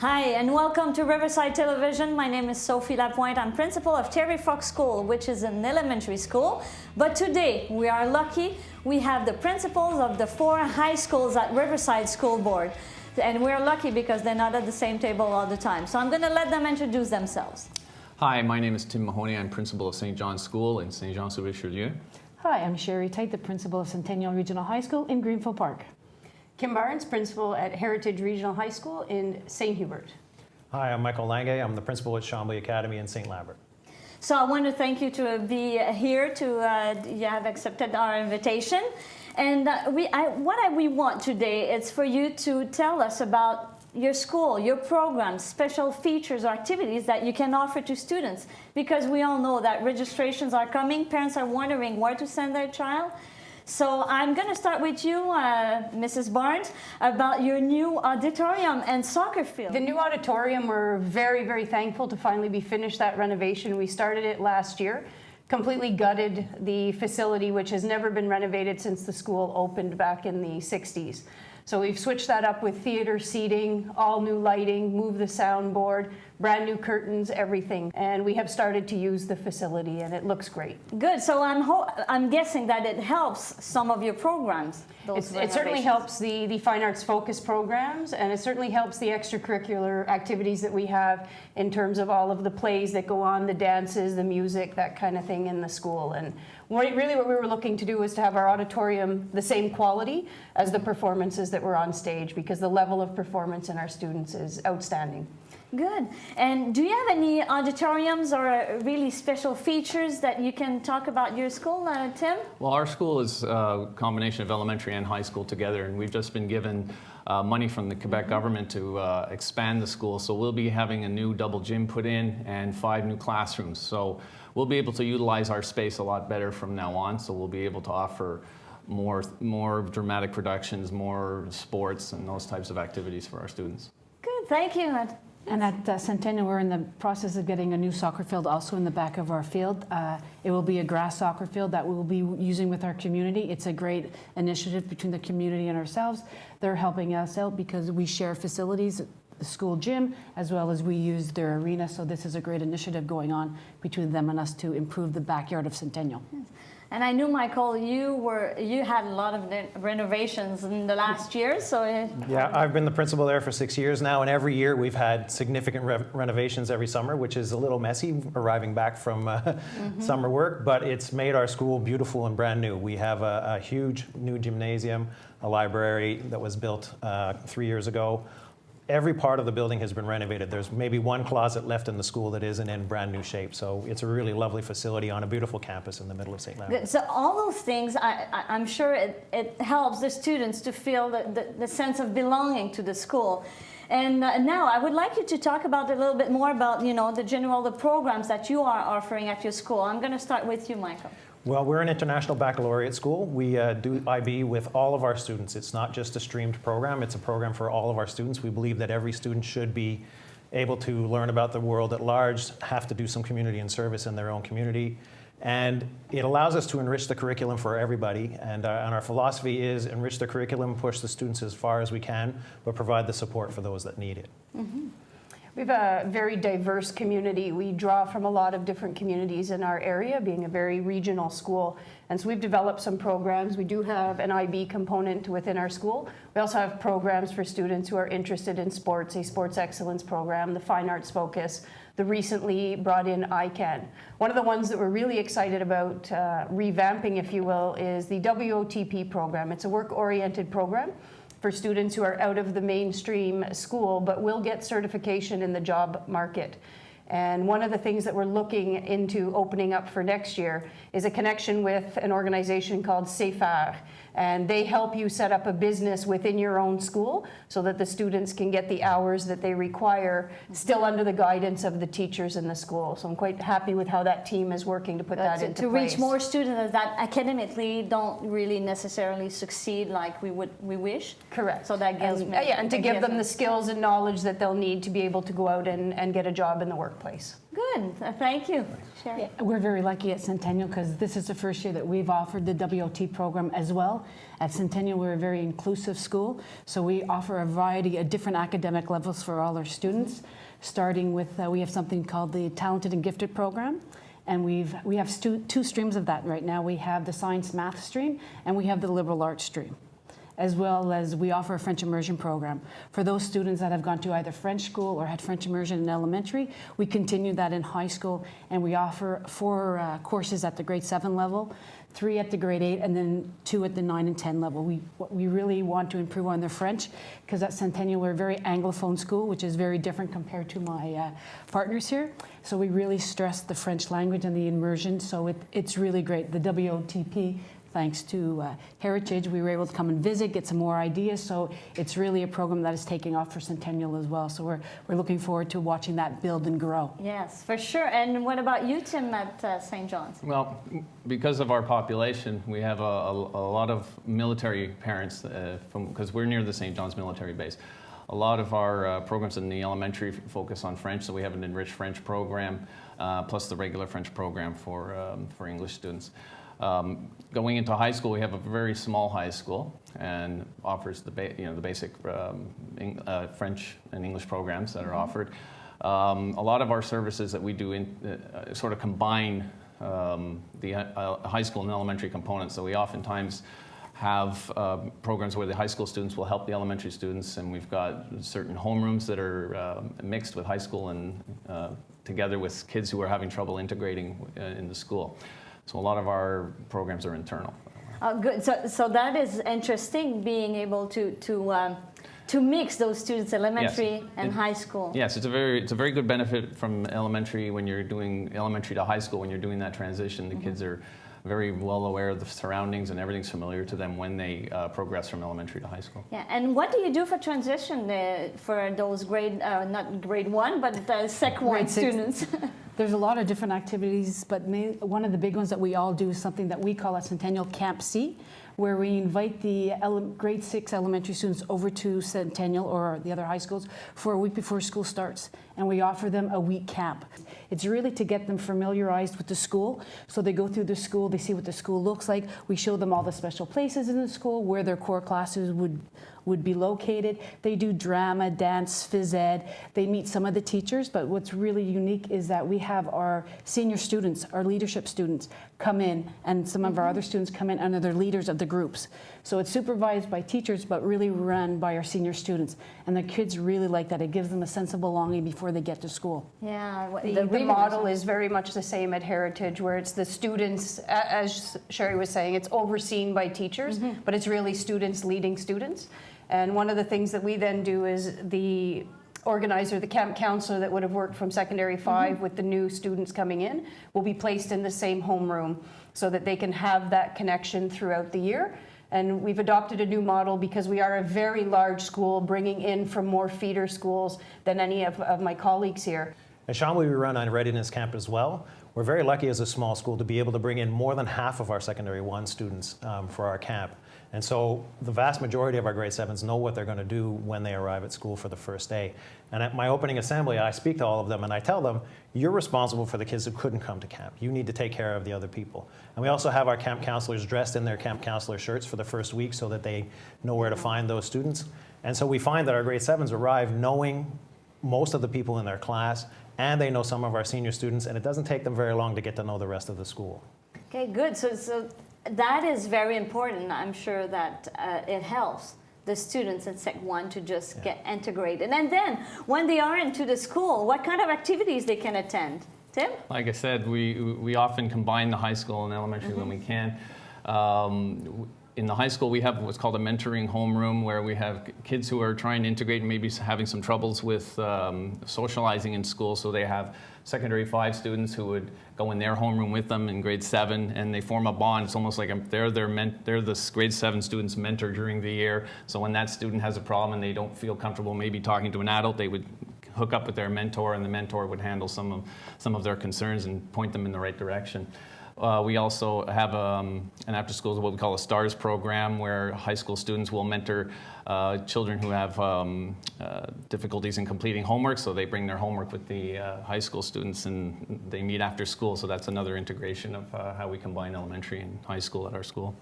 Hi, and welcome to Riverside Television. My name is Sophie Lapointe. I'm principal of Terry Fox School, which is an elementary school. But today, we are lucky. We have the principals of the 4 high schools at Riverside School Board. And we're lucky because they're not at the same table all the time. So I'm going to let them introduce themselves. Hi, my name is Tim Mahoney. I'm principal of St. John's School in St. Jean-sur-Richelieu. Hi, I'm Sherry Tite, the principal of Centennial Regional High School in Greenfield Park. Kim Barnes, principal at Heritage Regional High School in St. Hubert. Hi, I'm Michael Languay. I'm the principal at Chambly Academy in St. Lambert. So I want to thank you to be here, you have accepted our invitation. And what we want today is for you to tell us about your school, your programs, special features or activities that you can offer to students. Because we all know that registrations are coming, parents are wondering where to send their child. So I'm going to start with you, Mrs. Barnes, about your new auditorium and soccer field. The new auditorium, we're very, very thankful to finally be finished that renovation. We started it last year, completely gutted the facility, which has never been renovated since the school opened back in the 60s. So we've switched that up with theater seating, all new lighting, moved the soundboard, brand new curtains, everything. And we have started to use the facility and it looks great. Good, so I'm guessing that it helps some of your programs. It certainly helps the Fine Arts Focus programs, and it certainly helps the extracurricular activities that we have in terms of all of the plays that go on, the dances, the music, that kind of thing in the school. And really what we were looking to do was to have our auditorium the same quality as the performances that were on stage, because the level of performance in our students is outstanding. Good. And do you have any auditoriums or really special features that you can talk about your school, Tim? Well, our school is a combination of elementary and high school together, and we've just been given money from the Quebec government to expand the school. So we'll be having a new double gym put in and 5 new classrooms. So we'll be able to utilize our space a lot better from now on. So we'll be able to offer more dramatic productions, more sports, and those types of activities for our students. Good, thank you. And at Centennial, we're in the process of getting a new soccer field also in the back of our field. It will be a grass soccer field that we will be using with our community. It's a great initiative between the community and ourselves. They're helping us out because we share facilities, the school gym, as well as we use their arena. So this is a great initiative going on between them and us to improve the backyard of Centennial. Yes. And I knew, Michael, you had a lot of renovations in the last year. So Yeah, I've been the principal there for 6 years now, and every year we've had significant renovations every summer, which is a little messy arriving back from summer work, but it's made our school beautiful and brand new. We have a huge new gymnasium, a library that was built 3 years ago. Every part of the building has been renovated. There's maybe one closet left in the school that isn't in brand new shape. So it's a really lovely facility on a beautiful campus in the middle of St. Lambert. So all those things, I'm sure it helps the students to feel the sense of belonging to the school. And now I would like you to talk about a little bit more about, the programs that you are offering at your school. I'm going to start with you, Michael. Well, we're an international baccalaureate school. We do IB with all of our students. It's not just a streamed program, it's a program for all of our students. We believe that every student should be able to learn about the world at large, have to do some community and service in their own community. And it allows us to enrich the curriculum for everybody. And our philosophy is enrich the curriculum, push the students as far as we can, but provide the support for those that need it. Mm-hmm. We have a very diverse community. We draw from a lot of different communities in our area, being a very regional school. And so we've developed some programs. We do have an IB component within our school. We also have programs for students who are interested in sports, a sports excellence program, the Fine Arts Focus, the recently brought in ICANN. One of the ones that we're really excited about revamping, if you will, is the WOTP program. It's a work-oriented program for students who are out of the mainstream school but will get certification in the job market. And one of the things that we're looking into opening up for next year is a connection with an organization called CEFAR. And they help you set up a business within your own school so that the students can get the hours that they require, still under the guidance of the teachers in the school. So I'm quite happy with how that team is working to put that into place. To reach more students that academically don't really necessarily succeed like we wish. Correct. So that gives and to give them the skills and knowledge that they'll need to be able to go out and get a job in the workplace. Good. good. Thank you. Sherry. Yeah, we're very lucky at Centennial because this is the first year that we've offered the WOT program as well. At Centennial, we're a very inclusive school, so we offer a variety of different academic levels for all our students, starting with, we have something called the Talented and Gifted program, and we have two streams of that right now. We have the science math stream, and we have the liberal arts stream, as well as we offer a French immersion program. For those students that have gone to either French school or had French immersion in elementary, we continue that in high school, and we offer 4 courses at the grade 7 level, 3 at the grade 8, and then 2 at the 9 and 10 level. We really want to improve on their French, because at Centennial we're a very Anglophone school, which is very different compared to my partners here. So we really stress the French language and the immersion, so it's really great. The WOTP, thanks to Heritage, we were able to come and visit, get some more ideas. So it's really a program that is taking off for Centennial as well. So we're looking forward to watching that build and grow. Yes, for sure. And what about you, Tim, at St. John's? Well, because of our population, we have a lot of military parents, because we're near the St. John's military base. A lot of our programs in the elementary focus on French, so we have an enriched French program, plus the regular French program for English students. Going into high school, we have a very small high school and offers the basic French and English programs that are offered. A lot of our services that we do sort of combine the high school and elementary components. So we oftentimes have programs where the high school students will help the elementary students, and we've got certain homerooms that are mixed with high school and together with kids who are having trouble integrating in the school. So a lot of our programs are internal. Good. So that is interesting, being able to mix those students, elementary and high school. Yes, it's a very good benefit from elementary when you're doing elementary to high school. When you're doing that transition, the kids are very well aware of the surroundings and everything's familiar to them when they progress from elementary to high school. Yeah, and what do you do for transition for those not grade 1, but Sec 1 students? There's a lot of different activities, but one of the big ones that we all do is something that we call at Centennial Camp C, where we invite the grade 6 elementary students over to Centennial or the other high schools for a week before school starts, and we offer them a week camp. It's really to get them familiarized with the school, so they go through the school, they see what the school looks like, we show them all the special places in the school, where their core classes would be located. They do drama, dance, phys ed. They meet some of the teachers, but what's really unique is that we have our senior students, our leadership students, come in, and some of our other students come in under their leaders of the groups. So it's supervised by teachers, but really run by our senior students. And the kids really like that. It gives them a sense of belonging before they get to school. Yeah, the model is very much the same at Heritage, where it's the students, as Sherry was saying, it's overseen by teachers, but it's really students leading students. And one of the things that we then do is the organizer, the camp counselor that would have worked from secondary 5 with the new students coming in, will be placed in the same homeroom so that they can have that connection throughout the year. And we've adopted a new model because we are a very large school, bringing in from more feeder schools than any of my colleagues here. At Chambly, we run a readiness camp as well. We're very lucky as a small school to be able to bring in more than half of our secondary 1 students for our camp. And so the vast majority of our grade 7s know what they're going to do when they arrive at school for the first day. And at my opening assembly, I speak to all of them and I tell them, you're responsible for the kids who couldn't come to camp. You need to take care of the other people. And we also have our camp counselors dressed in their camp counselor shirts for the first week so that they know where to find those students. And so we find that our grade 7s arrive knowing most of the people in their class, and they know some of our senior students, and it doesn't take them very long to get to know the rest of the school. Okay, good. So that is very important. I'm sure that it helps the students in Sec 1 to just get integrated. And then when they are into the school, what kind of activities they can attend? Tim? Like I said, we often combine the high school and elementary when we can. In the high school, we have what's called a mentoring homeroom, where we have kids who are trying to integrate and maybe having some troubles with socializing in school. So they have secondary 5 students who would go in their homeroom with them in grade 7, and they form a bond. It's almost like they're the grade 7 student's mentor during the year. So when that student has a problem and they don't feel comfortable maybe talking to an adult, they would hook up with their mentor, and the mentor would handle some of their concerns and point them in the right direction. We also have an after-school, what we call a STARS program, where high school students will mentor children who have difficulties in completing homework. So they bring their homework with the high school students, and they meet after school. So that's another integration of how we combine elementary and high school at our school.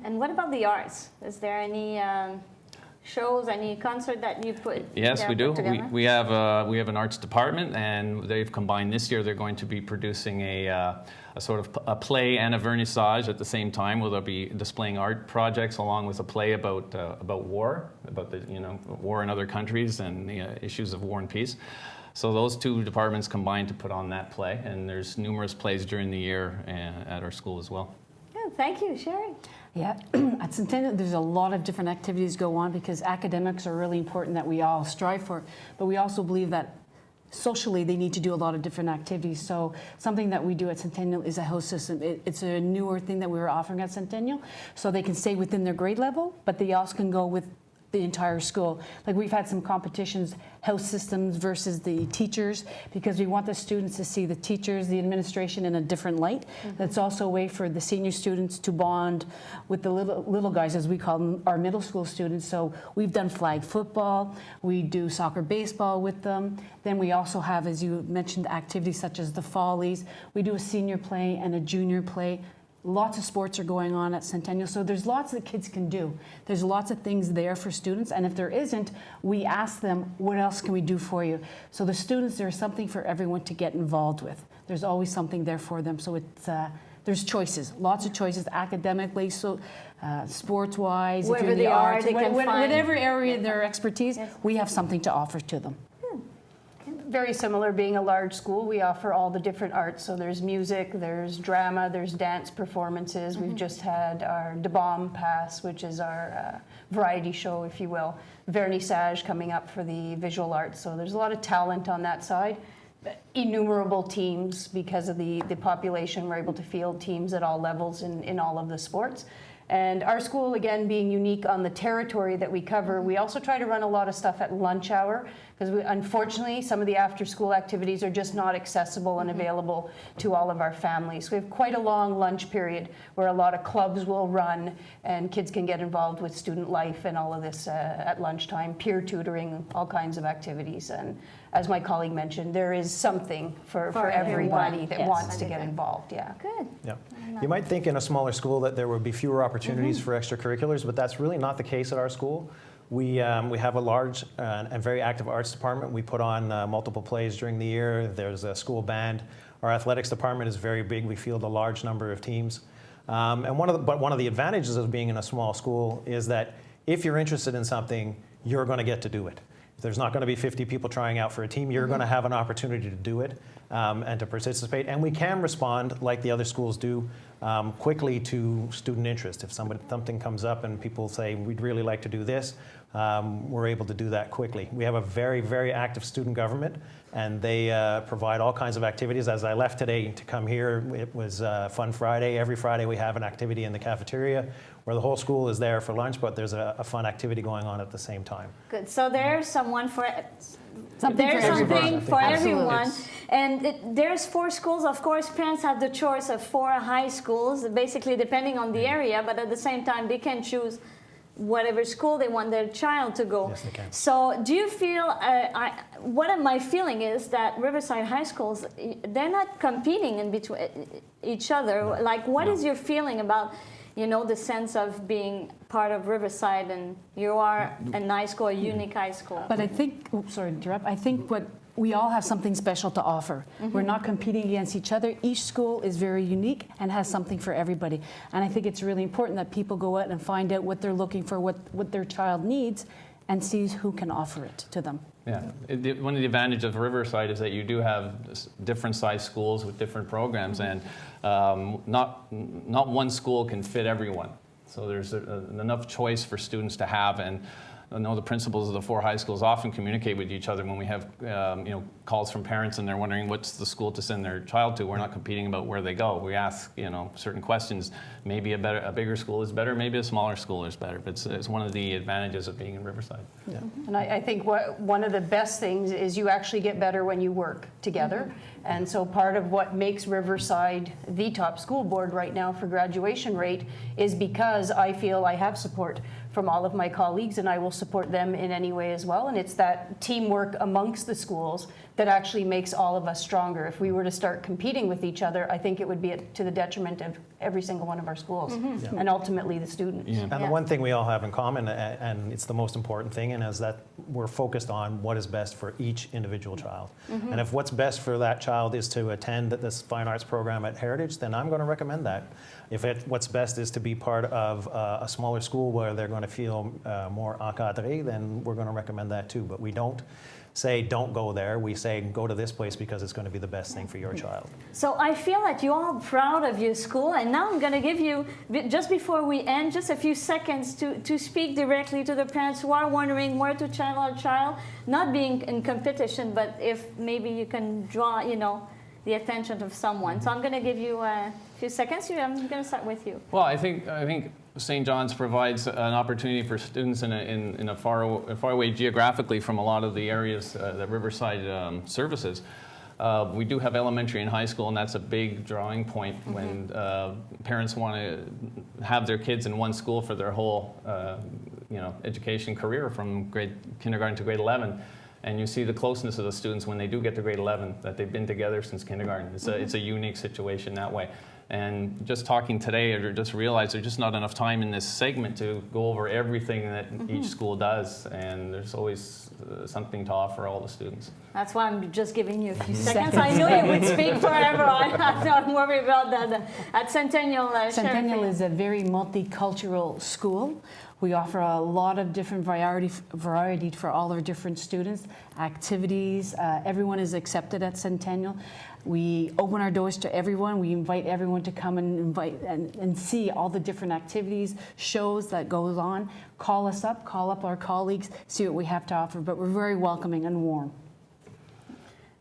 And what about the arts? Is there any shows, any concert that you put? Yes, we do. Together? We have an arts department, and they've combined this year. They're going to be producing a sort of a play and a vernissage at the same time, where they'll be displaying art projects along with a play about war, about the war in other countries and the issues of war and peace. So those two departments combined to put on that play, and there's numerous plays during the year at our school as well. Good, thank you, Sherry. Yeah, at Centennial, there's a lot of different activities go on because academics are really important that we all strive for, but we also believe that socially they need to do a lot of different activities. So something that we do at Centennial is a host system. It's a newer thing that we were offering at Centennial, so they can stay within their grade level, but they also can go with the entire school. Like we've had some competitions, house systems versus the teachers, because we want the students to see the teachers, the administration in a different light. That's also a way for the senior students to bond with the little guys, as we call them, our middle school students. So we've done flag football, we do soccer, baseball with them. Then we also have, as you mentioned, activities such as the Follies. We do a senior play and a junior play. Lots of sports are going on at Centennial, so there's lots that kids can do. There's lots of things there for students, and if there isn't, we ask them, what else can we do for you? So the students, there's something for everyone to get involved with. There's always something there for them, so it's there's choices, lots of choices academically, so sports-wise, Wherever if you're in they the are, arts, they can find- whatever area their expertise, Yes. we have something to offer to them. Very similar, being a large school, we offer all the different arts. So there's music, there's drama, there's dance performances. We've just had our De Bomb Pass, which is our variety show, if you will. Vernissage coming up for the visual arts. So there's a lot of talent on that side. Innumerable teams because of the population. We're able to field teams at all levels in all of the sports. And our school, again, being unique on the territory that we cover, we also try to run a lot of stuff at lunch hour because unfortunately some of the after-school activities are just not accessible and available to all of our families. We have quite a long lunch period where a lot of clubs will run and kids can get involved with student life and all of this at lunchtime, peer tutoring, all kinds of activities. And as my colleague mentioned, there is something for everybody that Yes. wants to get involved. Yeah. Good. Yeah. You might think in a smaller school that there would be fewer opportunities for extracurriculars, but that's really not the case at our school. We have a large and very active arts department. We put on multiple plays during the year. There's a school band. Our athletics department is very big. We field a large number of teams. And one of the advantages of being in a small school is that if you're interested in something, you're going to get to do it. If there's not going to be 50 people trying out for a team, you're going to have an opportunity to do it and to participate. And we can respond, like the other schools do, quickly to student interest. If something comes up and people say, we'd really like to do this, we're able to do that quickly. We have a very, very active student government, and they provide all kinds of activities. As I left today to come here, it was Fun Friday. Every Friday we have an activity in the cafeteria where the whole school is there for lunch, but there's a fun activity going on at the same time. Good. So there's someone for Something there's for everyone. something for Absolutely. everyone. And there's 4 schools. Of course, parents have the choice of 4 high schools, basically depending on the area, but at the same time, they can choose whatever school they want their child to go. Yes, they can. So do you feel, what my feeling is that Riverside High Schools, they're not competing in between each other. No. Like, what No. is your feeling about, the sense of being part of Riverside, and you are a nice school, a unique high school? But I think, sorry to interrupt, I think we all have something special to offer. We're not competing against each other. Each school is very unique and has something for everybody. And I think it's really important that people go out and find out what they're looking for, what their child needs, and see who can offer it to them. Yeah, one of the advantages of Riverside is that you do have different size schools with different programs, and not one school can fit everyone. So there's enough choice for students to have, and I know the principals of the 4 high schools often communicate with each other when we have calls from parents and they're wondering what's the school to send their child to. We're not competing about where they go. We ask certain questions. Maybe a bigger school is better, maybe a smaller school is better. But it's one of the advantages of being in Riverside. Yeah. And I think one of the best things is you actually get better when you work together. And so part of what makes Riverside the top school board right now for graduation rate is because I feel I have support from all of my colleagues, and I will support them in any way as well. And it's that teamwork amongst the schools that actually makes all of us stronger. If we were to start competing with each other, I think it would be to the detriment of every single one of our schools, and ultimately the students. Yeah. And the one thing we all have in common, and it's the most important thing, and is that we're focused on what is best for each individual child. And if what's best for that child is to attend this fine arts program at Heritage, then I'm going to recommend that. If what's best is to be part of a smaller school where they're going to feel more encadré, then we're going to recommend that too. But we don't say don't go there. We say go to this place because it's going to be the best thing for your child. So I feel that you're all proud of your school, and now I'm going to give you, just before we end, just a few seconds to speak directly to the parents who are wondering where to channel our child, not being in competition, but if maybe you can draw, the attention of someone. So I'm going to give you a few seconds. I'm going to start with you. Well, I think St. John's provides an opportunity for students in a far away geographically from a lot of the areas that Riverside services. We do have elementary and high school, and that's a big drawing point when parents want to have their kids in one school for their whole education career from kindergarten to grade 11. And you see the closeness of the students when they do get to grade 11, that they've been together since kindergarten. It's a unique situation that way. And just talking today, I just realized there's just not enough time in this segment to go over everything that each school does. And there's always something to offer all the students. That's why I'm just giving you a few seconds. I knew you would speak forever. I'm not worried about that. At Centennial, Centennial is a very multicultural school. We offer a lot of different variety for all our different students, activities. Everyone is accepted at Centennial. We open our doors to everyone. We invite everyone to come and see all the different activities, shows that goes on. Call us up, call up our colleagues, see what we have to offer. But we're very welcoming and warm.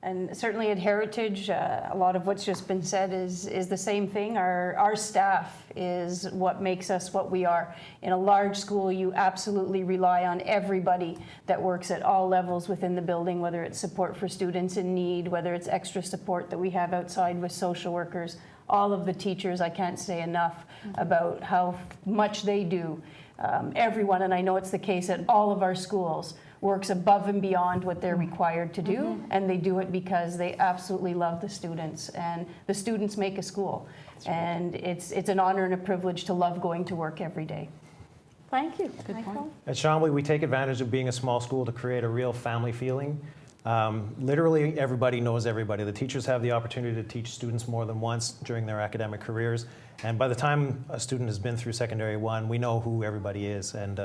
And certainly at Heritage, a lot of what's just been said is the same thing. Our staff is what makes us what we are. In a large school, you absolutely rely on everybody that works at all levels within the building, whether it's support for students in need, whether it's extra support that we have outside with social workers. All of the teachers, I can't say enough about how much they do. Everyone, and I know it's the case at all of our schools, works above and beyond what they're required to do, and they do it because they absolutely love the students, and the students make a school. And it's an honor and a privilege to love going to work every day. Thank you. Good point. At Chambly, we take advantage of being a small school to create a real family feeling. Literally, everybody knows everybody. The teachers have the opportunity to teach students more than once during their academic careers. And by the time a student has been through secondary 1, we know who everybody is. And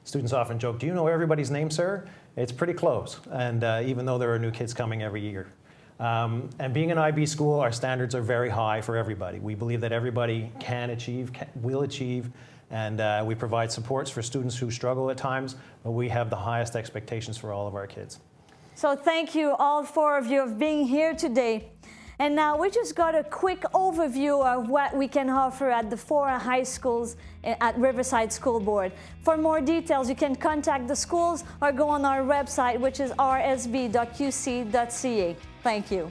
students often joke, "Do you know everybody's name, sir?" It's pretty close. And even though there are new kids coming every year. And being an IB school, our standards are very high for everybody. We believe that everybody can achieve, will achieve. And we provide supports for students who struggle at times, but we have the highest expectations for all of our kids. So thank you, all 4 of you, of being here today. And now we just got a quick overview of what we can offer at the 4 high schools at Riverside School Board. For more details, you can contact the schools or go on our website, which is rsb.qc.ca. Thank you.